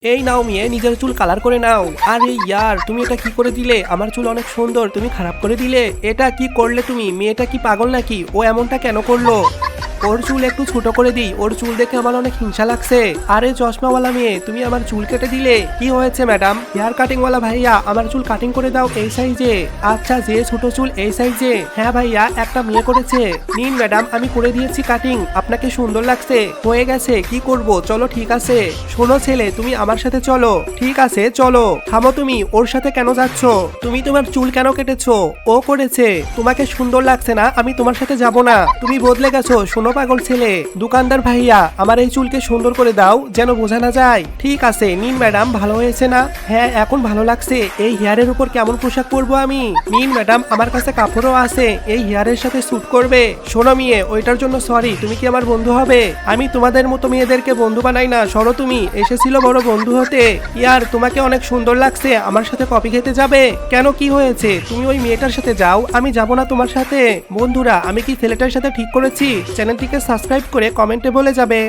এই নাও মেয়ে, নিজের চুল কালার করে নাও। আরে ইয়ার, তুমি এটা কি করে দিলে? আমার চুল অনেক সুন্দর, তুমি খারাপ করে দিলে। এটা কি করলে তুমি? মেয়েটা কি পাগল নাকি? ও এমনটা কেন করলো? ওর চুল একটু ছোট করে দিই, ওর চুল দেখে আমার অনেক হিংসা লাগছে। আরে চশমাওয়ালা মেয়ে, তুমি আমার চুল কেটে দিলে। কি হয়েছে ম্যাডাম? হেয়ার কাটিংওয়ালা ভাইয়া, আমার চুল কাটিং করে দাও এই সাইজে। আচ্ছা, যে ছোট চুল এই সাইজে। হ্যাঁ ভাইয়া, একটা মেয়ে করেছে। নিন ম্যাডাম, আমি করে দিয়েছি কাটিং। আপনাকে সুন্দর লাগছে? হয়ে গেছে, কি করব? চলো ঠিক আছে। শোনো ছেলে, তুমি আমার সাথে চলো। ঠিক আছে চলো। থামো, তুমি ওর সাথে কেন যাচ্ছ? তুমি তোমার চুল কেন কেটেছো? ও করেছে। তোমাকে সুন্দর লাগছে না? আমি তোমার সাথে যাব না। তুমি বদলে গেছো। শোনো পাগল ছেলে, দোকানদার ভাইয়া, আমার এই চুলকে সুন্দর করে দাও, যেন বোঝা না যায়। ঠিক আছে নিন ম্যাডাম, ভালো হয়েছে না? হ্যাঁ, এখন ভালো লাগছে। এই হেয়ারের উপর কেমন পোশাক পরবো আমি? নিন ম্যাডাম, আমার কাছে কাপড়ও আছে, এই হেয়ারের সাথে স্যুট করবে। শোনো মেয়ে, ওইটার জন্য সরি। তুমি কি আমার বন্ধু হবে? আমি তোমাদের মতো মেয়েদেরকে বন্ধু বানাই না। সরো, তুমি এসেছিল বড় বন্ধু হতে। ইয়ার, তোমাকে অনেক সুন্দর লাগছে, আমার সাথে কফি খেতে যাবে? কেন, কি হয়েছে? তুমি ওই মেয়েটার সাথে যাও, আমি যাব না তোমার সাথে। বন্ধুরা, আমি কি ছেলেটার সাথে ঠিক করেছি? চ্যানেলটিকে সাবস্ক্রাইব করে কমেন্টে বলে যাবে।